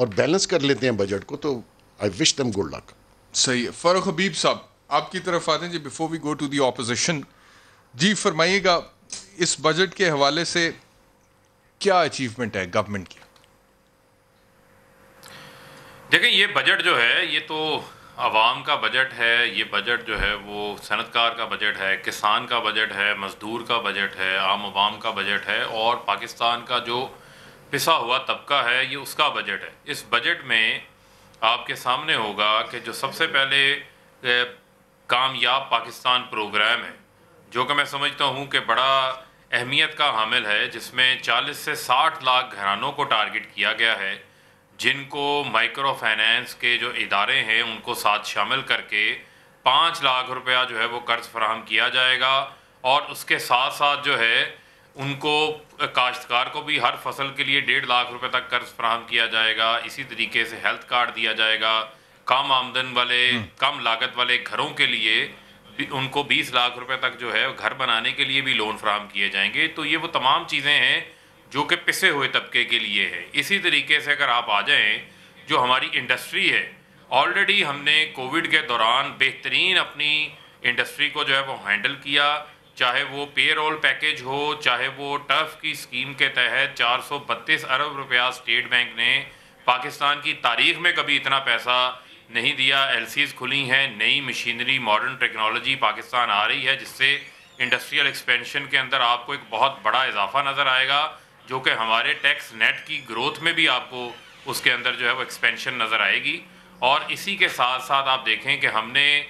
اور بیلنس کر لیتے ہیں بجٹ کو, تو آئی وش دم گڈ لک. صحیح ہے. فاروق حبیب صاحب آپ کی طرف آتے ہیں جی, before we go to the opposition. جی فرمائیے گا, اس بجٹ کے حوالے سے کیا اچیومنٹ ہے گورنمنٹ کی؟ دیکھیں یہ بجٹ جو ہے یہ تو عوام کا بجٹ ہے. یہ بجٹ جو ہے وہ صنعت کار کا بجٹ ہے, کسان کا بجٹ ہے, مزدور کا بجٹ ہے, عام عوام کا بجٹ ہے, اور پاکستان کا جو پسا ہوا طبقہ ہے یہ اس کا بجٹ ہے. اس بجٹ میں آپ کے سامنے ہوگا کہ جو سب سے پہلے کامیاب پاکستان پروگرام ہے, جو کہ میں سمجھتا ہوں کہ بڑا اہمیت کا حامل ہے, جس میں 40 سے 60 لاکھ گھرانوں کو ٹارگٹ کیا گیا ہے, جن کو مائکرو فائنانس کے جو ادارے ہیں ان کو ساتھ شامل کر کے 5 لاکھ روپیہ جو ہے وہ قرض فراہم کیا جائے گا. اور اس کے ساتھ ساتھ جو ہے ان کو کاشتکار کو بھی ہر فصل کے لیے 1.5 لاکھ روپے تک قرض فراہم کیا جائے گا. اسی طریقے سے ہیلتھ کارڈ دیا جائے گا. کم آمدن والے کم لاگت والے گھروں کے لیے ان کو 20 لاکھ روپے تک جو ہے گھر بنانے کے لیے بھی لون فراہم کیے جائیں گے. تو یہ وہ تمام چیزیں ہیں جو کہ پسے ہوئے طبقے کے لیے ہے. اسی طریقے سے اگر آپ آ جائیں جو ہماری انڈسٹری ہے, آلریڈی ہم نے کووڈ کے دوران بہترین اپنی انڈسٹری کو جو ہے وہ ہینڈل کیا, چاہے وہ پے رول پیکیج ہو, چاہے وہ ٹرف کی اسکیم کے تحت 432 ارب روپیہ اسٹیٹ بینک نے پاکستان کی تاریخ میں کبھی اتنا پیسہ نہیں دیا. ایل سیز کھلی ہیں, نئی مشینری ماڈرن ٹیکنالوجی پاکستان آ رہی ہے, جس سے انڈسٹریل ایکسپینشن کے اندر آپ کو ایک بہت بڑا اضافہ نظر آئے گا, جو کہ ہمارے ٹیکس نیٹ کی گروتھ میں بھی آپ کو اس کے اندر جو ہے وہ ایکسپینشن نظر آئے گی. اور اسی کے ساتھ ساتھ آپ دیکھیں کہ ہم نے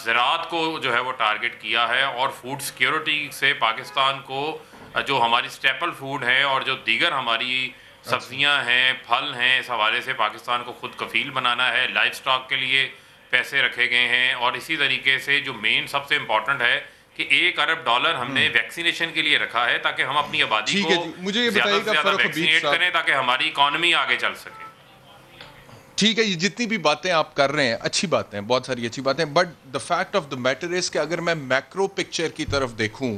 زراعت کو جو ہے وہ ٹارگٹ کیا ہے, اور فوڈ سیکیورٹی سے پاکستان کو جو ہماری اسٹیپل فوڈ ہیں اور جو دیگر ہماری سبزیاں ہیں, پھل ہیں, اس حوالے سے پاکستان کو خود کفیل بنانا ہے. لائف اسٹاک کے لیے پیسے رکھے گئے ہیں. اور اسی طریقے سے جو مین سب سے امپورٹنٹ ہے کہ $1 ارب ہم نے ویکسینیشن کے لیے رکھا ہے, تاکہ ہم اپنی آبادی کو زیادہ سے زیادہ ویکسینیٹ کریں, تاکہ ہماری اکانومی آگے چل سکے. ٹھیک ہے, یہ جتنی بھی باتیں آپ کر رہے ہیں اچھی باتیں ہیں, بہت ساری اچھی باتیں, but the fact of the matter is کہ اگر میں میکرو پکچر کی طرف دیکھوں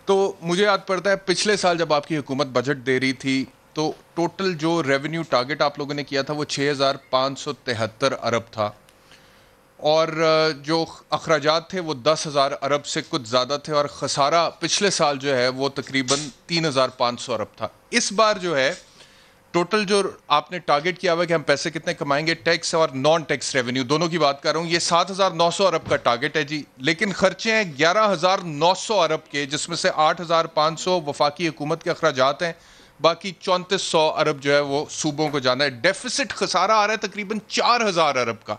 تو مجھے یاد پڑتا ہے پچھلے سال جب آپ کی حکومت بجٹ دے رہی تھی تو ٹوٹل جو ریونیو ٹارگٹ آپ لوگوں نے کیا تھا وہ 6,573 ارب تھا, اور جو اخراجات تھے وہ 10,000 ارب سے کچھ زیادہ تھے, اور خسارہ پچھلے سال جو ہے وہ تقریباً 3,500 ارب تھا. اس بار جو ہے ٹوٹل جو آپ نے ٹارگٹ کیا ہوا ہے کہ ہم پیسے کتنے کمائیں گے, ٹیکس اور نان ٹیکس ریونیو دونوں کی بات کر رہا ہوں, یہ 7,900 ارب کا ٹارگٹ ہے جی, لیکن خرچے ہیں 11,900 ارب کے, جس میں سے 8,500 وفاقی حکومت کے اخراجات ہیں, باقی 3,400 ارب جو ہے وہ صوبوں کو جانا ہے. ڈیفیسٹ خسارہ آ رہا ہے تقریباً 4,000 ارب کا.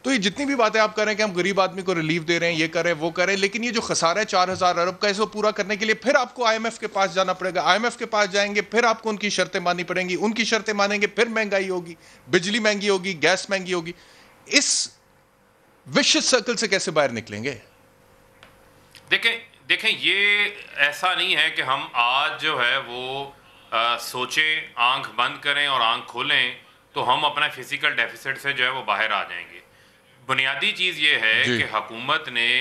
تو یہ جتنی بھی باتیں آپ کر رہے ہیں کہ ہم غریب آدمی کو ریلیف دے رہے ہیں, یہ کر رہے ہیں, وہ کر رہے ہیں, لیکن یہ جو خسارہ ہے 4,000 ارب کا, اس کو پورا کرنے کے لیے پھر آپ کو IMF کے پاس جانا پڑے گا. IMF کے پاس جائیں گے, پھر آپ کو ان کی شرطیں ماننی پڑیں گی, ان کی شرطیں مانیں گے, پھر مہنگائی ہوگی, بجلی مہنگی ہوگی, گیس مہنگی ہوگی. اس وشس سرکل سے کیسے باہر نکلیں گے؟ دیکھیں یہ ایسا نہیں ہے کہ ہم آج جو ہے وہ سوچیں, آنکھ بند کریں اور آنکھ کھولیں تو ہم اپنا فزیکل ڈیفیسٹ سے جو ہے وہ باہر آ جائیں گے. بنیادی چیز یہ ہے کہ حکومت نے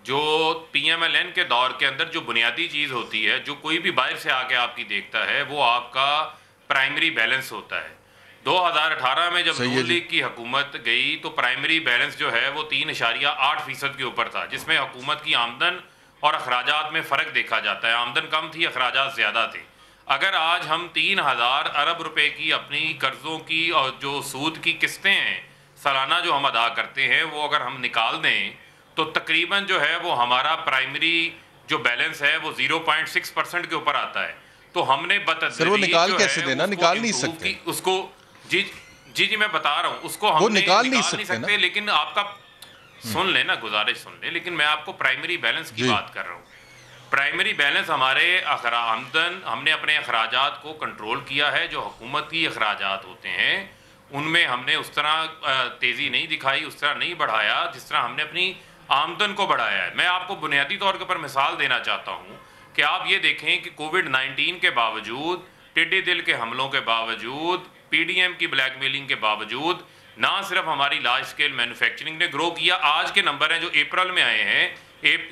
جو PMLN کے دور کے اندر جو بنیادی چیز ہوتی ہے, جو کوئی بھی باہر سے آ کے آپ کی دیکھتا ہے, وہ آپ کا پرائمری بیلنس ہوتا ہے. 2018 میں جب نون لیگ کی حکومت گئی تو پرائمری بیلنس جو ہے وہ 3.8% کے اوپر تھا, جس میں حکومت کی آمدن اور اخراجات میں فرق دیکھا جاتا ہے. آمدن کم تھی, اخراجات زیادہ تھے. اگر آج ہم 3,000 ارب روپے کی اپنی قرضوں کی اور جو سود کی قسطیں ہیں سالانہ جو ہم ادا کرتے ہیں, وہ اگر ہم نکال دیں تو تقریباً جو ہے وہ ہمارا پرائمری جو بیلنس ہے وہ 0.6% کے اوپر آتا ہے. تو ہم نے بتدریج نکال نہیں سکتے اس کو. جی میں بتا رہا ہوں, اس کو ہم نکال نہیں سکتے, لیکن آپ کا سن لیں نا, گزارش سن لیں, لیکن میں آپ کو پرائمری بیلنس کی بات کر رہا ہوں. پرائمری بیلنس ہمارے آمدن, ہم نے اپنے اخراجات کو کنٹرول کیا ہے. جو حکومتی اخراجات ہوتے ہیں ان میں ہم نے اس طرح تیزی نہیں دکھائی, اس طرح نہیں بڑھایا جس طرح ہم نے اپنی آمدن کو بڑھایا ہے. میں آپ کو بنیادی طور کے اوپر مثال دینا چاہتا ہوں کہ آپ یہ دیکھیں کہ کووڈ-19 کے باوجود, ٹڈی دل کے حملوں کے باوجود, PDM کی بلیک میلنگ کے باوجود, نہ صرف ہماری لارج اسکیل مینوفیکچرنگ نے گرو کیا. آج کے نمبر ہیں جو اپریل میں آئے ہیں,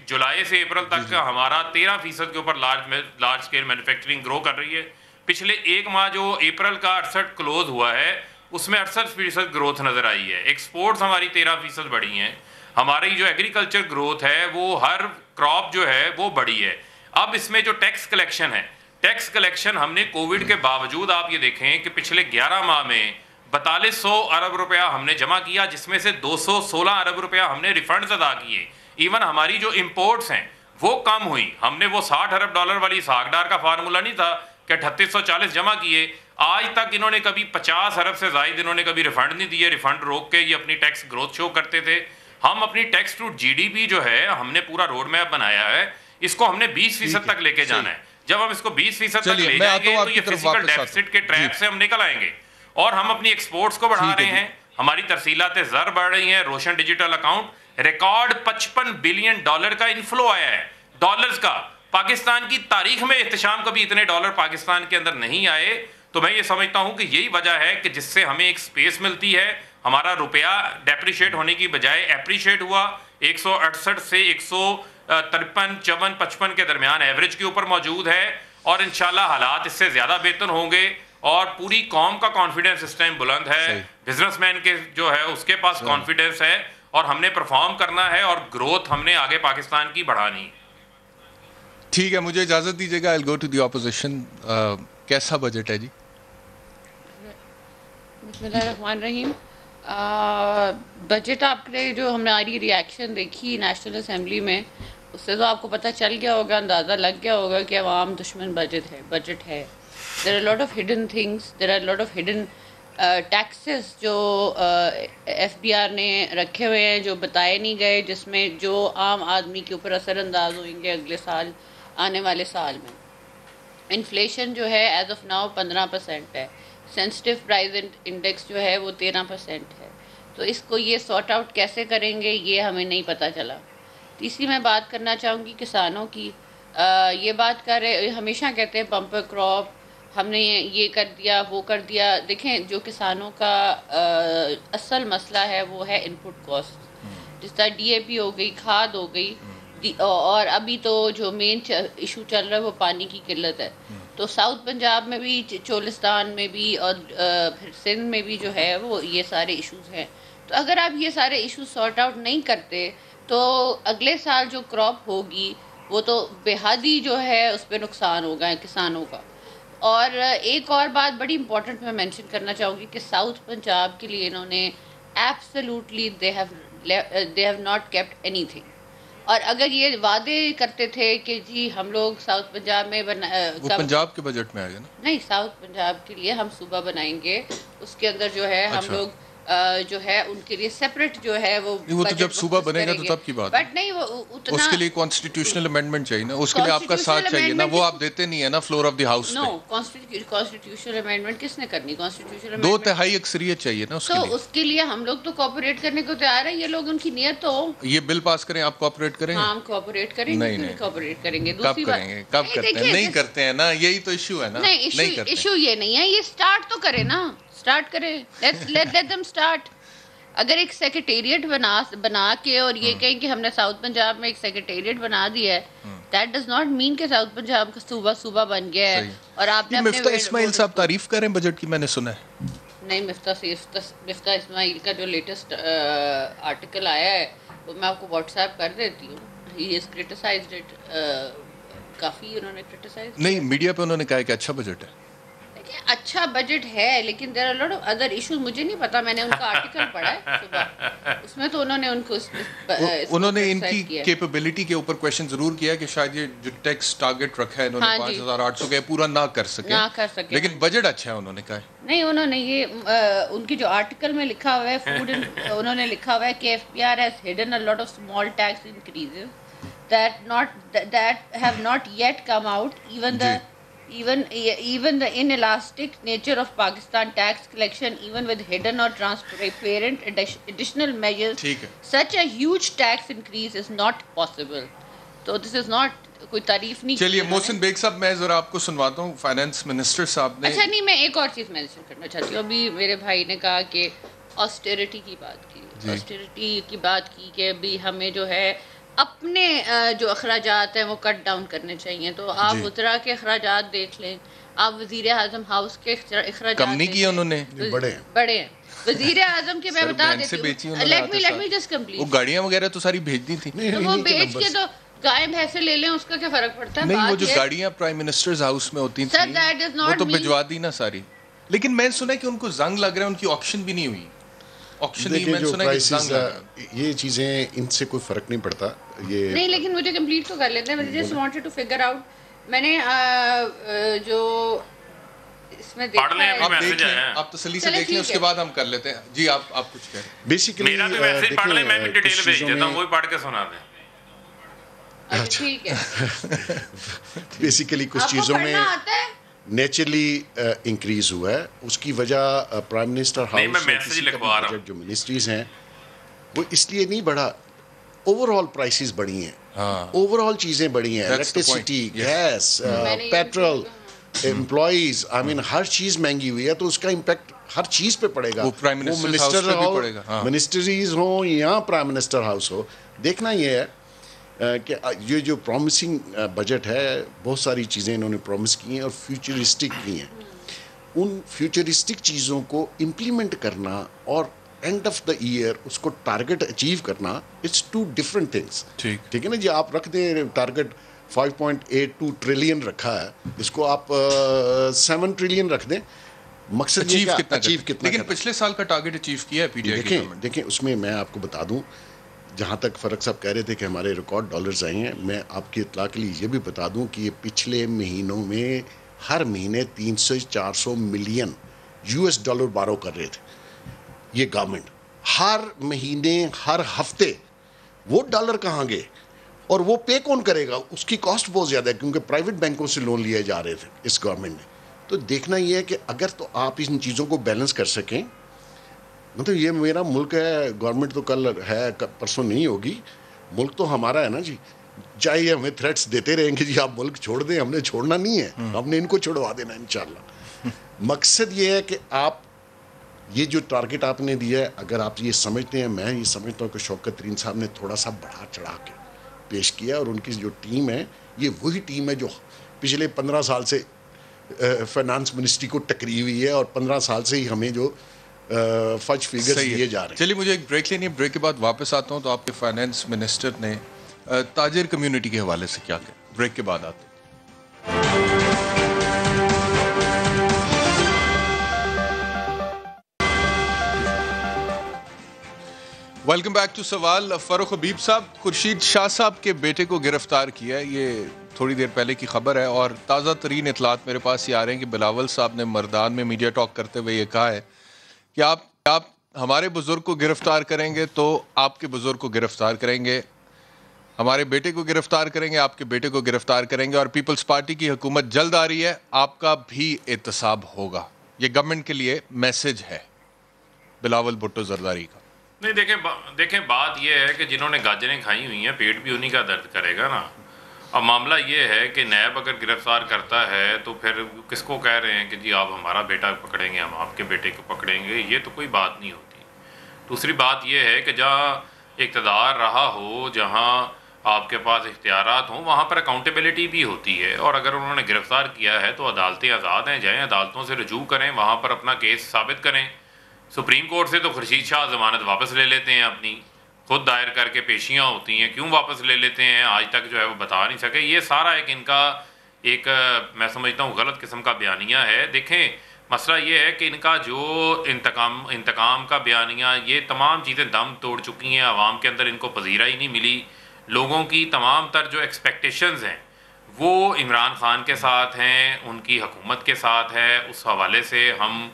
جولائی سے اپریل تک کا ہمارا 13% کے اوپر لارج اسکیل مینوفیکچرنگ گرو کر رہی ہے. پچھلے ایک ماہ جو اپریل کا 68 کلوز ہوا ہے, اس میں 68% گروتھ نظر آئی ہے. ایکسپورٹس ہماری 13% بڑھی ہیں. ہماری جو ایگریکلچر گروتھ ہے وہ ہر کراپ جو ہے وہ بڑی ہے. اب اس میں جو ٹیکس کلیکشن ہے, ٹیکس کلیکشن ہم نے کووڈ کے باوجود آپ یہ دیکھیں کہ پچھلے 11 ماہ میں 4200 ارب روپیہ ہم نے جمع کیا, جس میں سے 216 ارب روپیہ ہم نے ریفنڈز ادا کیے. ایون ہماری جو امپورٹس ہیں وہ کم ہوئی. ہم نے وہ $60 ارب والی ساگڈار کا فارمولہ نہیں تھا کہ 3840 جمع کیے, آج تک انہوں نے کبھی 50 ارب سے زائد انہوں نے کبھی ریفنڈ نہیں دیے. ریفنڈ روک کے یہ اپنی ٹیکس گروتھ شو کرتے تھے. ہم اپنی tax to G D P جو ہے ہم نے پورا روڈ میپ بنایا ہے, اس کو ہم نے 20% تک لے کے جانا ہے. جب ہم اس کو 20% تک لے جائیں گے تو یہ فزیکل ڈیفیسٹ کے ٹریپ سے ہم نکل آئیں گے. اور ہم اپنی ایکسپورٹس کو بڑھا رہے ہیں, ہماری ترسیلات زر بڑھ رہی ہیں. روشن ڈیجیٹل اکاؤنٹ ریکارڈ $55 بلین کا انفلو آیا ہے, ڈالرز کا. پاکستان کی تاریخ میں احتشام کبھی اتنے ڈالر پاکستان کے اندر نہیں آئے. تو میں یہ سمجھتا ہوں کہ یہی وجہ ہے کہ جس سے ہمیں ایک سپیس ملتی ہے. ہمارا روپیہ ڈیپریشیٹ ہونے کی بجائے اپریشیٹ ہوا, 168 سے 153, 54, 55 کے درمیان ایوریج کے اوپر موجود ہے. اور انشاءاللہ حالات اس سے زیادہ بہتر ہوں گے, اور پوری قوم کا کانفیڈنس اس ٹائم بلند ہے. بزنس مین کے جو ہے اس کے پاس کانفیڈنس ہے, اور ہم نے پرفارم کرنا ہے, اور گروتھ ہم نے آگے پاکستان کی بڑھانی. ٹھیک ہے, مجھے اجازت دیجیے گا. I'll go to the opposition. کیسا بجٹ ہے جی؟ بسم اللہ الرحمن الرحیم. بجٹ آپ نے جو ہماری ریاکشن دیکھی نیشنل اسمبلی میں, اس سے تو آپ کو پتہ چل گیا ہوگا, اندازہ لگ گیا ہوگا کہ عوام دشمن بجٹ ہے. There are a lot of hidden things, there are a lot of hidden taxes جو FBR نے رکھے ہوئے ہیں, جو بتائے نہیں گئے, جس میں جو عام آدمی کے اوپر اثر انداز ہوئیں گے اگلے سال, آنے والے سال میں. انفلیشن جو ہے ایز آف ناؤ 15% ہے. سینسٹیو پرائز انڈیکس جو ہے وہ 13% ہے. تو اس کو یہ سارٹ آؤٹ کیسے کریں گے یہ ہمیں نہیں پتہ چلا. تیسری میں بات کرنا چاہوں گی کسانوں کی. یہ بات کر رہے, ہمیشہ کہتے ہیں پمپر کراپ, ہم نے یہ کر دیا وہ کر دیا. دیکھیں جو کسانوں کا اصل مسئلہ ہے وہ ہے ان پٹ کاسٹ, جس طرح ڈی اے پی ہو گئی, کھاد ہو گئی, اور ابھی تو جو مین ایشو چل رہا ہے وہ پانی کی قلت ہے. تو ساؤتھ پنجاب میں بھی, چولستان میں بھی, اور پھر سندھ میں بھی جو ہے وہ یہ سارے ایشوز ہیں. تو اگر آپ یہ سارے ایشوز سارٹ آؤٹ نہیں کرتے تو اگلے سال جو کراپ ہوگی وہ تو بے حد ہی جو ہے اس پہ نقصان ہوگا کسانوں کا. اور ایک اور بات بڑی امپورٹنٹ میں مینشن کرنا چاہوں گی کہ ساؤتھ پنجاب کے لیے انہوں نے absolutely they have not kept any thing. اور اگر یہ وعدے کرتے تھے کہ جی ہم لوگ ساؤتھ پنجاب میں وہ پنجاب کے بجٹ میں آئے گا نا, نہیں, ساؤتھ پنجاب کے لیے ہم صوبہ بنائیں گے, اس کے اندر جو ہے ہم لوگ جو ہے ان کے لیے سیپریٹ جو ہے وہ تو جب صوبح بنے گا تو تب کی بات ہے. بٹ نہیں, وہ اتنا اس کے لیے کانسٹیٹیوشنل امینڈمنٹ چاہیے نا, اس کے لیے آپ کا ساتھ چاہیے نا, وہ آپ دیتے نہیں ہے نا floor of the house no. Constitutional amendment کس نے کرنی؟ کانسٹیٹیوشنل 2/3 اکثریت چاہیے نا اس کے لیے. تو اس کے لیے ہم لوگ تو کوآپریٹ کرنے کو تیار ہیں. یہ لوگ ان کی نیت تو یہ بل پاس کریں, آپ کوآپریٹ کریں گے؟ ہم کوآپریٹ کریں گے. نہیں کوآپریٹ کریں گے. کب کریں گے؟ کب کرتے ہیں؟ نہیں کرتے ہیں نا, یہی تو ایشو ہے نا. نہیں, ایشو یہ نہیں ہے, یہ سٹارٹ تو کرے نا, سٹارٹ کرے, لیٹ دیم سٹارٹ. اگر ایک سیکریٹریٹ بنا کے اور یہ کہیں کہ ہم نے ساؤتھ پنجاب میں ایک سیکریٹریٹ بنا دیا ہے, دیٹ ڈز ناٹ مین کہ ساؤتھ پنجاب کا صوبہ بن گیا ہے. اور آپ نے مفتاح اسماعیل صاحب تعریف کر رہے ہیں بجٹ کی, میں نے سنا ہے. نہیں, مفتاح اسماعیل کا جو لیٹسٹ آرٹیکل آیا ہے وہ میں آپ کو واٹس ایپ کر دیتی ہوں. ہی از کرٹیسائزڈ اٹ, کافی انہوں نے کرٹیسائز. نہیں, میڈیا پہ انہوں نے کہا کہ اچھا بجٹ ہے. اچھا بجٹ ہے, لیکن there are lot of other issues. مجھے نہیں پتا, میں نے ان کا آرٹیکل پڑھا ہے صبح, اس میں تو انہوں نے ان کی کیپیبلٹی کے اوپر کویشچن ضرور کیا کہ شاید یہ جو ٹیکس ٹارگٹ رکھا ہے انہوں نے 5800 کا پورا نہ کر سکے, لیکن بجٹ اچھا ہے انہوں نے کہا ہے. نہیں, انہوں نے یہ ان کی جو آرٹیکل میں لکھا ہوا ہے فوڈ, انہوں نے لکھا ہوا ہے کہ FPR has hidden a lot of small tax increases that have not yet come out. Even the inelastic nature of Pakistan tax collection, even with hidden or transparent additional measures, such a huge tax increase is not possible. So this is not کوئی تعریف نہیں. چلیے محسن bag صاحب, میں ذرا آپ کو سنواتا ہوں. فائنانس منسٹر صاحب نے, اچھا نہیں, میں ایک اور چیز مینشن کرنا چاہتی ہوں. ابھی میرے بھائی نے کہا کہ آسٹیرٹی کی بات کی, آسٹیرٹی کی بات کی کہ ابھی ہمیں جو ہے اپنے جو اخراجات ہیں وہ کٹ ڈاؤن کرنے چاہیے. تو آپ وزراء کے اخراجات دیکھ لیں, آپ وزیر اعظم ہاؤس کے اخراجات کم نہیں کیا انہوں نے, بڑے ہیں وزیر اعظم کے. میں بتا دیتی ہوں, لیٹ می جسٹ کمپلیٹ. وہ گاڑیاں وغیرہ تو ساری بھیج دی تھی, وہ بیچ کے تو گائے بھینسے لے لیں, اس کا کیا فرق پڑتا ہے. نہیں وہ جو گاڑیاں پرائم منسٹرز ہاؤس میں ہوتی تھیں وہ تو بھجوا دی نا ساری. لیکن میں نے سنا کہ ان کو زنگ لگ رہا ہے, ان کی آکشن بھی نہیں ہوئی. آکشن ہی میں نے سنا کہ زنگ لگ رہا ہے. یہ چیزیں ان سے کوئی فرق نہیں پڑتا یہ نہیں, لیکن مجھے کمپلیٹ تو کر لیتے ہیں. میں just wanted to figure out. میں نے جو اس میں دیکھا ہے, آپ دیکھ لیں, آپ تسلی سے دیکھ لیں, اس کے بعد ہم کر لیتے ہیں. جی آپ کچھ کہہ رہے ہیں. بیسیکلی میرا بھی میسج پڑھ لیں, میں بھی ڈیٹیل بھیج دیتا ہوں, وہی پڑھ کے سنا دیں. ٹھیک ہے. بیسیکلی کچھ چیزوں میں نیچرلی انکریز ہوا ہے. اس کی وجہ پرائم منسٹر ہاؤس جو منسٹریز ہیں وہ اس لیے نہیں بڑھا, اوور آل پرائسز بڑھی ہیں, اوور آل چیزیں بڑھی ہیں, الیکٹریسٹی, گیس, پیٹرول, امپلائیز, آئی مین ہر چیز مہنگی ہوئی ہے. تو اس کا امپیکٹ ہر چیز پہ پڑے گا, وہ منسٹر ہو, منسٹریز ہوں یا پرائم منسٹر ہاؤس ہو. دیکھنا یہ ہے کہ یہ جو پرومسنگ بجٹ ہے, بہت ساری چیزیں انہوں نے پرومس کی ہیں اور فیوچرسٹک کی ہیں. ان فیوچرسٹک چیزوں کو امپلیمنٹ کرنا اور اینڈ آف دا ایئر اس کو ٹارگٹ اچیو کرنا, اٹس ٹو ڈفرنٹ تھنگس. ٹھیک ہے نا جی. آپ رکھ دیں ٹارگٹ 5.82 ٹریلین رکھا ہے, اس کو آپ 7 ٹریلین رکھ دیں, مقصد یہ اچیو کتنا. لیکن پچھلے سال کا ٹارگٹ اچیو کیا ہے پی ڈی آئی کی گورنمنٹ. دیکھیں اس میں میں آپ کو بتا دوں, جہاں تک فرق صاحب کہہ رہے تھے کہ ہمارے ریکارڈ ڈالرز آئے ہیں, میں آپ کی اطلاع کے لیے یہ بھی بتا دوں کہ یہ پچھلے مہینوں میں ہر مہینے 300-400 ملین $US بارو کر رہے تھے یہ گورنمنٹ. ہر مہینے, ہر ہفتے. وہ ڈالر کہاں گئے اور وہ پے کون کرے گا؟ اس کی کاسٹ بہت زیادہ ہے کیونکہ پرائیویٹ بینکوں سے لون لیے جا رہے تھے اس گورنمنٹ نے. تو دیکھنا یہ ہے کہ اگر تو آپ ان چیزوں کو بیلنس کر سکیں, مطلب یہ میرا ملک ہے, گورنمنٹ تو کل ہے پرسوں نہیں ہوگی, ملک تو ہمارا ہے نا جی. چاہیے ہمیں تھریٹس دیتے رہیں کہ جی آپ ملک چھوڑ دیں, ہم نے چھوڑنا نہیں ہے, ہم نے ان کو چھوڑوا دینا انشاءاللہ. مقصد یہ ہے کہ آپ یہ جو ٹارگٹ آپ نے دیا ہے, اگر آپ یہ سمجھتے ہیں, میں یہ سمجھتا ہوں کہ شوکت ترین صاحب نے تھوڑا سا بڑھا چڑھا کے پیش کیا, اور ان کی جو ٹیم ہے یہ وہی ٹیم ہے جو پچھلے 15 سال سے فائنانس منسٹری کو ٹکری ہوئی ہے, اور 15 سال سے ہی ہمیں جو فج فیگرز دیے جا رہے ہیں. چلیے مجھے ایک بریک لینی ہے, بریک کے بعد واپس آتا ہوں. تو آپ کے فائنانس منسٹر نے تاجر کمیونٹی کے حوالے سے کیا کہا, بریک کے بعد آتے ہیں. ویلکم بیک ٹو سوال. فاروق حبیب صاحب خورشید شاہ صاحب کے بیٹے کو گرفتار کیا ہے, یہ تھوڑی دیر پہلے کی خبر ہے, اور تازہ ترین اطلاعات میرے پاس یہ آ رہے ہیں کہ بلاول صاحب نے مردان میں میڈیا ٹاک کرتے ہوئے یہ کہا ہے کہ آپ ہمارے بزرگ کو گرفتار کریں گے تو آپ کے بزرگ کو گرفتار کریں گے, ہمارے بیٹے کو گرفتار کریں گے, آپ کے بیٹے کو گرفتار کریں گے, اور پیپلز پارٹی کی حکومت جلد آ رہی ہے, آپ کا بھی احتساب ہوگا. یہ گورنمنٹ کے لیے میسج ہے بلاول بھٹو زرداری کا. نہیں دیکھیں بات یہ ہے کہ جنہوں نے گاجریں کھائی ہوئی ہیں پیٹ بھی انہی کا درد کرے گا نا. اب معاملہ یہ ہے کہ نیب اگر گرفتار کرتا ہے تو پھر کس کو کہہ رہے ہیں کہ جی آپ ہمارا بیٹا پکڑیں گے, ہم آپ کے بیٹے کو پکڑیں گے, یہ تو کوئی بات نہیں ہوتی. دوسری بات یہ ہے کہ جہاں اقتدار رہا ہو, جہاں آپ کے پاس اختیارات ہوں, وہاں پر اکاؤنٹیبلٹی بھی ہوتی ہے, اور اگر انہوں نے گرفتار کیا ہے تو عدالتیں آزاد ہیں, جائیں عدالتوں سے رجوع کریں, وہاں پر اپنا کیس ثابت کریں. سپریم کورٹ سے تو خورشید شاہ ضمانت واپس لے لیتے ہیں, اپنی خود دائر کر کے پیشیاں ہوتی ہیں, کیوں واپس لے لیتے ہیں آج تک جو ہے وہ بتا نہیں سکے. یہ سارا ایک ان کا ایک میں سمجھتا ہوں غلط قسم کا بیانیہ ہے. دیکھیں مسئلہ یہ ہے کہ ان کا جو انتقام کا بیانیہ, یہ تمام چیزیں دم توڑ چکی ہیں, عوام کے اندر ان کو پذیرائی نہیں ملی. لوگوں کی تمام تر جو ایکسپیکٹیشنز ہیں وہ عمران خان کے ساتھ ہیں, ان کی حکومت کے ساتھ ہے. اس حوالے سے ہم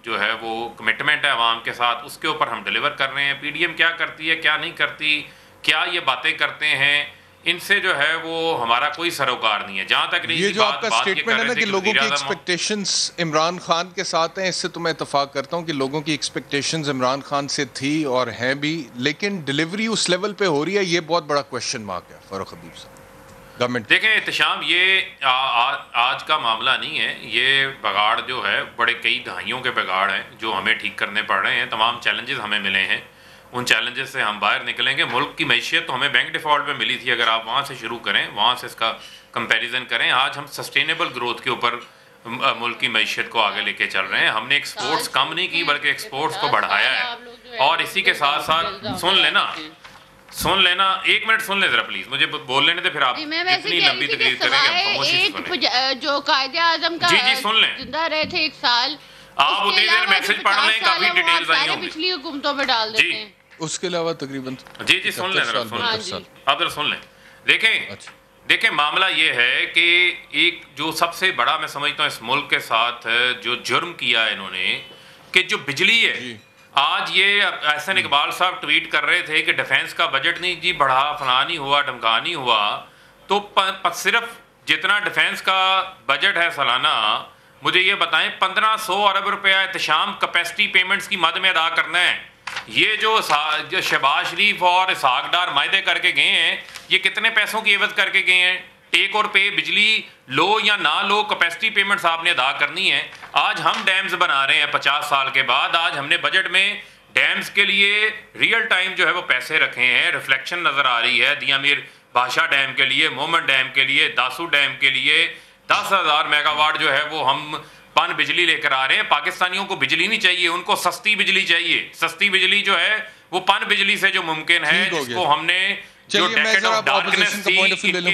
جو ہے وہ کمٹمنٹ ہے عوام کے ساتھ, اس کے اوپر ہم ڈیلیور کر رہے ہیں. پی ڈی ایم کیا کرتی ہے, کیا نہیں کرتی, کیا یہ باتیں کرتے ہیں, ان سے جو ہے وہ ہمارا کوئی سروکار نہیں ہے. جہاں تک یہ جو آپ کا سٹیٹمنٹ ہے نا کہ لوگوں کی ایکسپیکٹیشنز عمران خان کے ساتھ ہیں, اس سے تو میں اتفاق کرتا ہوں کہ لوگوں کی ایکسپیکٹیشنز عمران خان سے تھی اور ہیں بھی, لیکن ڈیلیوری اس لیول پہ ہو رہی ہے, یہ بہت بڑا کویشچن مارک ہے. فاروق حبیب صاحب گورنمنٹ دیکھیں احتشام, یہ آج کا معاملہ نہیں ہے. یہ بگاڑ جو ہے بڑے کئی دہائیوں کے بگاڑ ہیں جو ہمیں ٹھیک کرنے پڑ رہے ہیں. تمام چیلنجز ہمیں ملے ہیں, ان چیلنجز سے ہم باہر نکلیں گے. ملک کی معیشت تو ہمیں بینک ڈیفالٹ میں ملی تھی, اگر آپ وہاں سے شروع کریں, وہاں سے اس کا کمپیریزن کریں, آج ہم سسٹینیبل گروتھ کے اوپر ملک کی معیشت کو آگے لے کے چل رہے ہیں. ہم نے ایکسپورٹس کم نہیں کی بلکہ ایکسپورٹس کو بڑھایا ہے. اور اسی کے ساتھ ساتھ سن لینا 1 منٹ سن لیں ذرا پلیز, مجھے بول لینے تھے, پھر آپ جتنی لمبی تقریر کریں گے. جو قائد اعظم کا سن لیں, زندہ رہے تھے 1 سال, آپ اتنی دیر میسج پڑھ لیں, کافی ڈیٹیلز آئی ہوں گی پچھلی حکومتوں پہ ڈال دیتے ہیں. اس کے علاوہ تقریباً جی سن لیں ذرا, آپ ذرا سن لیں. دیکھیں معاملہ یہ ہے کہ ایک جو سب سے بڑا میں سمجھتا ہوں اس ملک کے ساتھ جو جرم کیا ہے انہوں نے, کہ جو بجلی ہے, آج یہ احسن اقبال صاحب ٹویٹ کر رہے تھے کہ ڈیفینس کا بجٹ نہیں جی بڑھا, فلاں نہیں ہوا, ڈھمکا نہیں ہوا. تو صرف جتنا ڈیفینس کا بجٹ ہے سالانہ, مجھے یہ بتائیں 1500 ارب روپیہ احتشام کیپیسٹی پیمنٹس کی مد میں ادا کرنا ہے. یہ جو شہباز شریف اور اسحاق ڈار معاہدے کر کے گئے ہیں, یہ کتنے پیسوں کی عوض کر کے گئے ہیں؟ ٹیک اور پے, بجلی لو یا نہ لو, کیپیسٹی پیمنٹس آپ نے ادا کرنی ہے. آج ہم ڈیمز بنا رہے ہیں 50 سال کے بعد. آج ہم نے بجٹ میں ڈیمز کے لیے ریئل ٹائم جو ہے وہ پیسے رکھے ہیں, ریفلیکشن نظر آ رہی ہے. دیا میر بادشاہ ڈیم کے لیے, مومن ڈیم کے لیے, داسو ڈیم کے لیے 10,000 میگا واٹ جو ہے وہ ہم پن بجلی لے کر آ رہے ہیں. پاکستانیوں کو بجلی نہیں چاہیے, ان کو سستی بجلی چاہیے. سستی بجلی جو ہے وہ پن بجلی سے جو ممکن ہے, جس کو ہم نے جو ڈیکیڈ آف ڈارکنس تھی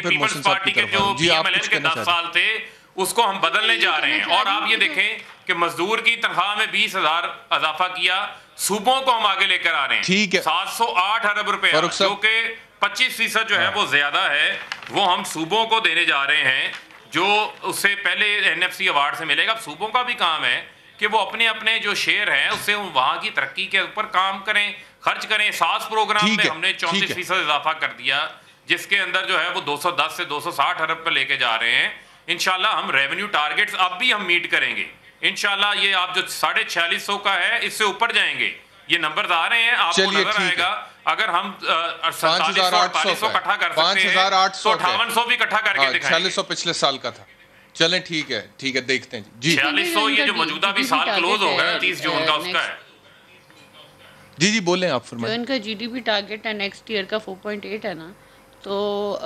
پیپلز پارٹی کے جو پی ایم ایل این کے 10 سال تھے, اس کو ہم بدلنے جا رہے ہیں. اور آپ یہ دیکھیں کہ مزدور کی تنخواہ میں 20,000 اضافہ کیا, صوبوں کو ہم آگے لے کر آ رہے ہیں. 708 ارب روپے جو کہ 25% جو ہے وہ زیادہ ہے, وہ ہم صوبوں کو دینے جا رہے ہیں, جو اس سے پہلے این ایف سی ایوارڈ سے ملے گا. صوبوں کا بھی کام ہے کہ وہ اپنے جو شیئر ہیں اس سے وہاں کی ترقی کے اوپر کام کریں, خرچ کریں. ساز پروگرام میں ہم نے 34% اضافہ کر دیا, جس کے اندر جو ہے وہ 210 سے 260 ارب پہ لے کے جا رہے ہیں. انشاءاللہ ہم ریونیو ٹارگٹس اب بھی ہم میٹ کریں گے انشاءاللہ. یہ آپ جو 4650 کا ہے اس سے اوپر جائیں گے. یہ نمبرز آ رہے ہیں, آپ کو نظر آئے گا. اگر ہم 4700 اکٹھا کر سکتے ہیں تو 5800 بھی اکٹھا کر کے دکھائیں گے. 4600 پچھلے سال کا تھا. چلیں ٹھیک ہے دیکھتے ہیں جی. 4600 یہ جو موجودہ بھی سال کلوز ہو گیا 30 جون کا, اس کا ہے. جی بولیں آپ فرمائیں. جو ان کا جی ڈی پی ٹارگٹ ہے نیکسٹ ایئر کا 4.8 ہے نا, تو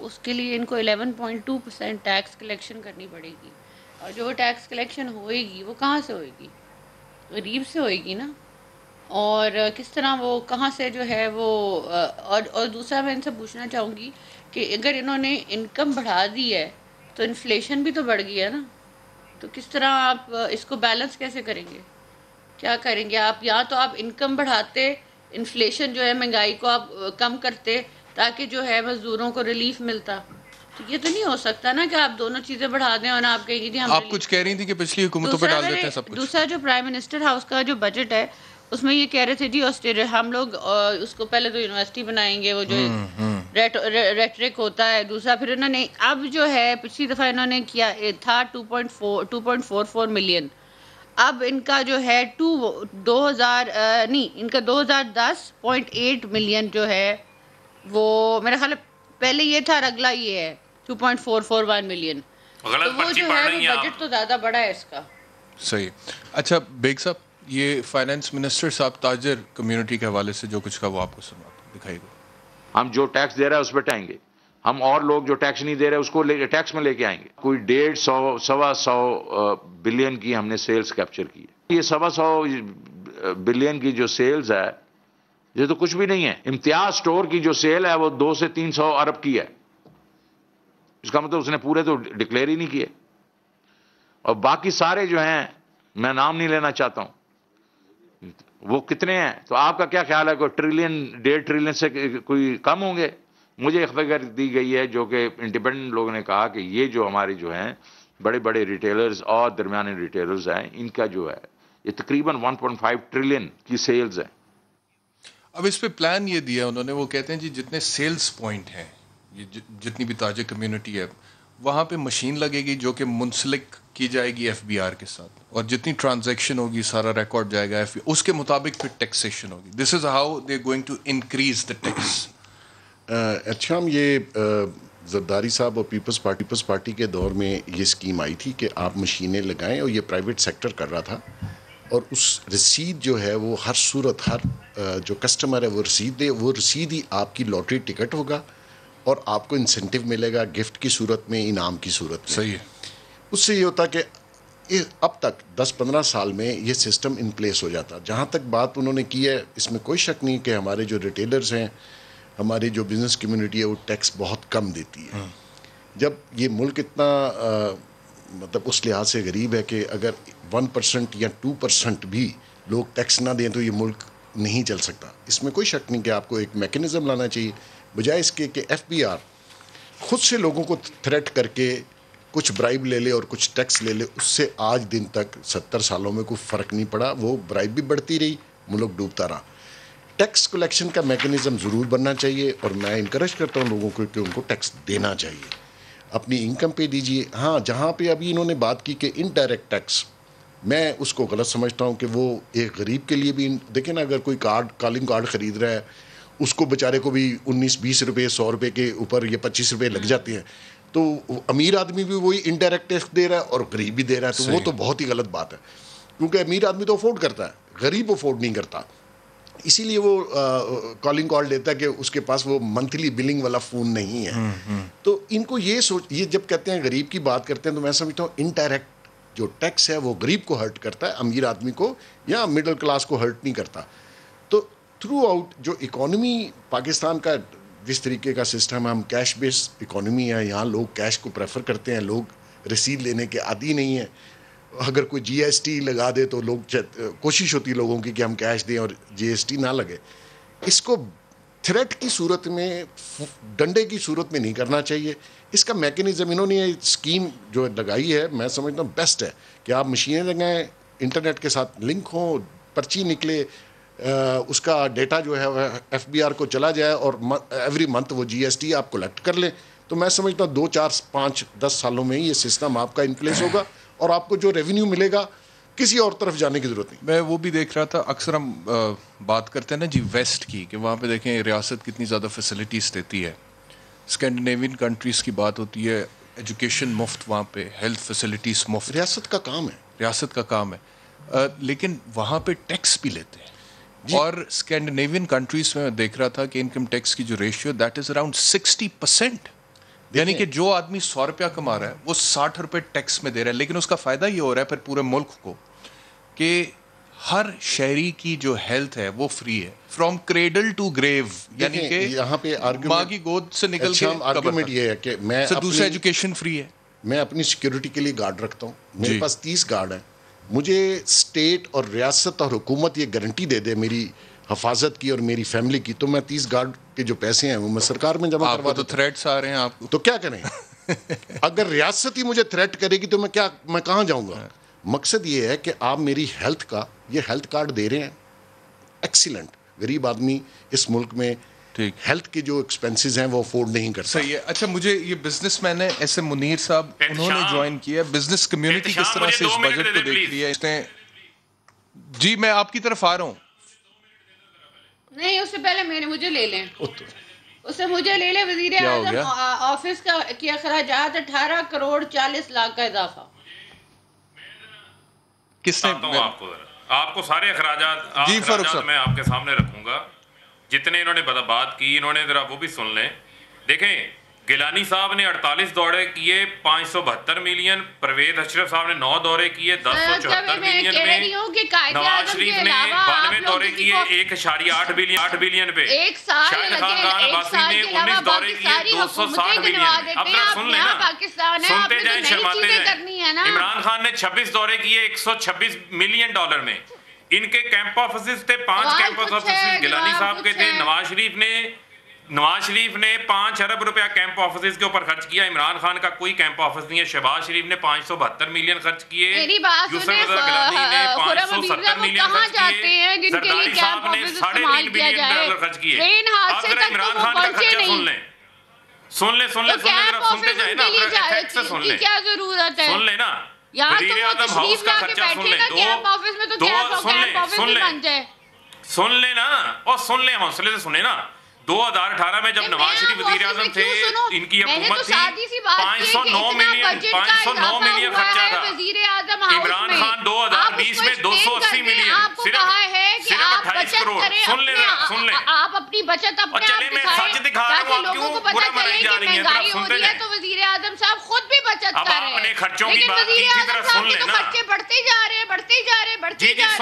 اس کے لیے ان کو 11.2% ٹیکس کلیکشن کرنی پڑے گی. اور جو ٹیکس کلیکشن ہوئے گی وہ کہاں سے ہوئے گی؟ غریب سے ہوئے گی نا. اور کس طرح وہ کہاں سے جو ہے وہ, اور دوسرا میں ان سے پوچھنا چاہوں گی کہ اگر انہوں نے انکم بڑھا دی ہے تو انفلیشن بھی تو بڑھ گئی ہے نا, تو کس طرح آپ اس کو بیلنس کیسے کریں گے؟ کیا کریں گے آپ؟ یا تو آپ انکم بڑھاتے, انفلیشن جو ہے مہنگائی کو آپ کم کرتے تاکہ جو ہے مزدوروں کو ریلیف ملتا. تو یہ تو نہیں ہو سکتا نا کہ آپ دونوں چیزیں بڑھا دیں اور آپ کہیں گے. آپ کچھ کہہ رہی تھی کہ پچھلی حکومتوں پہ ڈال دیتے ہیں سب کچھ. دوسرا جو پرائم منسٹر ہاؤس کا جو بجٹ ہے اس میں یہ کہہ رہے تھے جی آسٹریلیا ہم لوگ اس کو پہلے تو یونیورسٹی بنائیں گے, وہ جو ریٹرک ہوتا ہے. دوسرا پھر انہوں نے اب جو ہے پچھلی دفعہ انہوں نے کیا تھا 2.44 ملین, اب ان کا جو ہے 2010.8 ملین جو ہے وہ میرا خیال پہلے یہ تھا اور اگلا یہ ہے 2.441 ملین. تو وہ جو ہے بجٹ تو زیادہ بڑا ہے اس کا. صحیح. اچھا بیگ صاحب, یہ فائنانس منسٹر صاحب تاجر کمیونٹی کے حوالے سے جو کچھ کہا وہ آپ کو سنا دکھائی گا. ہم جو ٹیکس دے رہا ہے اس پہ ٹائیں گے, ہم اور لوگ جو ٹیکس نہیں دے رہے اس کو ٹیکس میں لے کے آئیں گے. کوئی 150 بلین کی ہم نے سیلز کیپچر کی ہے. یہ 125 بلین کی جو سیلز ہے یہ تو کچھ بھی نہیں ہے. امتیاز سٹور کی جو سیل ہے وہ 200 سے 300 ارب کی ہے. اس کا مطلب اس نے پورے تو ڈکلیئر ہی نہیں کیے. اور باقی سارے جو ہیں میں نام نہیں لینا چاہتا ہوں وہ کتنے ہیں. تو آپ کا کیا خیال ہے, کوئی 1.5 ٹریلین سے کوئی کم ہوں گے؟ مجھے ایک فگر دی گئی ہے جو کہ انڈیپینڈنٹ لوگوں نے کہا کہ یہ جو ہمارے جو ہیں بڑے بڑے ریٹیلرز اور درمیانے ریٹیلرز ہیں ان کا جو ہے یہ تقریباً 1.5 ٹریلین کی سیلز ہیں. اب اس پہ پلان یہ دیا انہوں نے, وہ کہتے ہیں جی جتنے سیلز پوائنٹ ہیں, یہ جتنی بھی تاجر کمیونٹی ہے وہاں پہ مشین لگے گی جو کہ منسلک کی جائے گی ایف بی آر کے ساتھ, اور جتنی ٹرانزیکشن ہوگی سارا ریکارڈ جائے گا اس کے مطابق پھر ٹیکسیشن ہوگی. This is how they going to increase the tax. اچھا, ہم یہ زرداری صاحب اور پیپلز پارٹی کے دور میں یہ اسکیم آئی تھی کہ آپ مشینیں لگائیں, اور یہ پرائیویٹ سیکٹر کر رہا تھا, اور اس رسید جو ہے وہ ہر صورت ہر جو کسٹمر ہے وہ رسید دے, وہ رسید ہی آپ کی لاٹری ٹکٹ ہوگا اور آپ کو انسینٹیو ملے گا گفٹ کی صورت میں, انعام کی صورت میں. صحیح ہے. اس سے یہ ہوتا کہ اب تک 10-15 سال میں یہ سسٹم ان پلیس ہو جاتا. جہاں تک بات انہوں نے کی ہے اس میں کوئی شک نہیں کہ ہمارے جو ریٹیلرز ہیں, ہماری جو بزنس کمیونٹی ہے وہ ٹیکس بہت کم دیتی ہے. جب یہ ملک اتنا مطلب اس لحاظ سے غریب ہے کہ اگر 1% یا 2% بھی لوگ ٹیکس نہ دیں تو یہ ملک نہیں چل سکتا. اس میں کوئی شک نہیں کہ آپ کو ایک میکینزم لانا چاہیے, بجائے اس کے کہ FBR خود سے لوگوں کو تھریٹ کر کے کچھ برائب لے لے اور کچھ ٹیکس لے لے. اس سے آج دن تک 70 سالوں میں کوئی فرق نہیں پڑا. وہ برائب بھی بڑھتی رہی, ملک ڈوبتا رہا. ٹیکس کلیکشن کا میکینزم ضرور بننا چاہیے, اور میں انکریج کرتا ہوں لوگوں کو کہ ان کو ٹیکس دینا چاہیے, اپنی انکم پہ دیجیے. ہاں, جہاں پہ ابھی انہوں نے بات کی کہ انڈائریکٹ ٹیکس, میں اس کو غلط سمجھتا ہوں کہ وہ ایک غریب کے لیے بھی دیکھیں نا, اگر کوئی کالنگ کارڈ خرید رہا ہے اس کو بیچارے کو بھی 19-20 روپے 100 روپے کے اوپر یہ 25 روپے لگ جاتے ہیں, تو امیر آدمی بھی وہی انڈائریکٹ ٹیکس دے رہا ہے اور غریب بھی دے رہا ہے. تو وہ تو بہت ہی غلط بات ہے, کیونکہ امیر آدمی تو افورڈ کرتا ہے, غریب افورڈ نہیں کرتا. اسی لیے وہ کالنگ کال لیتا ہے کہ اس کے پاس وہ منتھلی بلنگ والا فون نہیں ہے. تو ان کو یہ جب کہتے ہیں غریب کی بات کرتے ہیں تو میں سمجھتا ہوں انڈائریکٹ جو ٹیکس ہے وہ غریب کو ہرٹ کرتا ہے, امیر آدمی کو یا مڈل کلاس کو ہرٹ نہیں کرتا. تو تھرو آؤٹ جو اکانومی پاکستان کا جس طریقے کا سسٹم ہے, ہم کیش بیس اکانومی ہے, یہاں لوگ کیش کو پریفر کرتے ہیں, لوگ رسید لینے کے عادی نہیں ہیں. اگر کوئی GST لگا دے تو لوگ کوشش ہوتی ہے لوگوں کی کہ ہم کیش دیں اور GST نہ لگے. اس کو تھریٹ کی صورت میں, ڈنڈے کی صورت میں نہیں کرنا چاہیے. اس کا میکینزم انہوں نے اسکیم جو لگائی ہے میں سمجھتا ہوں بیسٹ ہے کہ آپ مشینیں لگائیں, انٹرنیٹ کے ساتھ لنک ہوں, پرچی نکلے, اس کا ڈیٹا جو ہے FBR کو چلا جائے اور ایوری منتھ وہ GST آپ کلیکٹ کر لیں. تو میں سمجھتا ہوں 2, 4, 5, 10 سالوں میں یہ سسٹم آپ کا ان پلیس ہوگا اور آپ کو جو ریونیو ملے گا کسی اور طرف جانے کی ضرورت نہیں. میں وہ بھی دیکھ رہا تھا, اکثر ہم بات کرتے ہیں نا جی ویسٹ کی, کہ وہاں پہ دیکھیں ریاست کتنی زیادہ فیسلٹیز دیتی ہے. اسکینڈینیوین کنٹریز کی بات ہوتی ہے, ایجوکیشن مفت وہاں پہ, ہیلتھ فیسلٹیز مفت. ریاست کا کام ہے, ریاست کا کام ہے, لیکن وہاں پہ ٹیکس بھی لیتے ہیں. اور اسکینڈینیوین کنٹریز میں دیکھ رہا تھا کہ انکم ٹیکس کی جو ریشیو دیٹ از اراؤنڈ 60%. یعنی کہ جو آدمی 100 روپیہ کما رہا ہے وہ 60 روپے ٹیکس میں دے رہا ہے. لیکن اس کا فائدہ یہ ہو رہا ہے پھر پورے ملک کو کہ ہر شہری کی جو ہیلتھ ہے وہ فری ہے, فرام کریڈل ٹو گریو. یعنی کہ یہاں پہ ماں کی گود سے نکل کے آرگومنٹ یہ ہے کہ میں دوسرا ایجوکیشن فری ہے. میں اپنی سیکیورٹی کے لیے گارڈ رکھتا ہوں, میرے پاس 30 گارڈ ہیں. مجھے اسٹیٹ اور ریاست اور حکومت یہ گارنٹی دے دے میری حفاظت کی اور میری فیملی کی, تو میں 30 گارڈ کے جو پیسے ہیں وہ میں سرکار میں جمع کروا تو تھریٹس آ رہے ہیں آپ کو, تو کیا کریں. اگر ریاست ہی مجھے تھریٹ کرے گی تو میں کہاں جاؤں گا. مقصد یہ ہے کہ آپ میری ہیلتھ کا یہ ہیلتھ کارڈ دے رہے ہیں, ایکسیلنٹ. غریب آدمی اس ملک میں ہیلتھ کے جو ایکسپینسز ہیں وہ افورڈ نہیں کرتا. صحیح ہے. اچھا, مجھے یہ بزنس مین ہے ایسے منیر صاحب, انہوں نے جوائن کیا, بزنس کمیونٹی کس طرح سے اس بجٹ کو دیکھ رہی ہے. جی میں آپ کی طرف آ رہا ہوں. نہیں, اس سے پہلے مجھے لے لیں, اس سے مجھے لے لیں. وزیر اعظم آفس کا کی اخراجات 18 کروڑ 40 لاکھ کا اضافہ. کس نے آپ کو سارے اخراجات میں آپ کے سامنے رکھوں گا جتنے انہوں نے بات کی. انہوں نے ذرا وہ بھی سن لیں. دیکھیں, گیلانی صاحب نے 48 دورے کیے 572 ملین, پرویز اشرف صاحب نے 9 دورے کیے 1074 ملین میں, نواز شریف نے 92 دورے کیے 1.8 بلین پہ, شاہد خاقان عباسی نے 19 دورے کیے 260 ملین. اب ذرا سن لیں نا, سنتے جائیں شرماتے جائیں. عمران خان نے 26 دورے کیے 126 ملین ڈالر میں. ان کے کیمپ آفسز تھے 5 کیمپ آفسز گیلانی صاحب کے تھے. نواز شریف نے 5 ارب روپیہ کیمپ آفسز کے اوپر خرچ کیا. عمران خان کا کوئی کیمپ آفس نہیں ہے. شہباز شریف نے 572 ملین خرچ کیے, یوسف رضا گیلانی نے 570 ملین خرچ کیے, زرداری صاحب نے 3.5 بلین ڈالر خرچ کیے. آپ ذرا عمران خان کا خرچہ سن لیں سنتے جائیں نا, ایفیکٹ سے سن لیں, سن لیں نا. وزیر اعظم ہاؤس کا خرچہ سن لیں, سن لیں نا, اور سن لیں حوصلے سے سنیں نا. 2018 میں جب نواز شریف وزیر اعظم تھے, ان کی حکومت تھی, 509 ملین خرچہ تھا. عمران خان 2020 میں 280 ملین, صرف 28 کروڑ. سن لیں آپ اپنی بچت چلے, میں سچ دکھا رہا ہوں, آپ کیوں برا منائی جا رہی ہیں. تو وزیر اعظم صاحب خود بھی بچت اب کر آپ رہے ہیں، نے خرچوں کی لیکن بات کی وزیر تھی، اعظم ذرا صاحب سن کے لیں تو نا. خرچے بڑھتے جا رہے ہیں، بڑھتے جا رہے ہیں، بڑھتے جی جا رہے ہیں.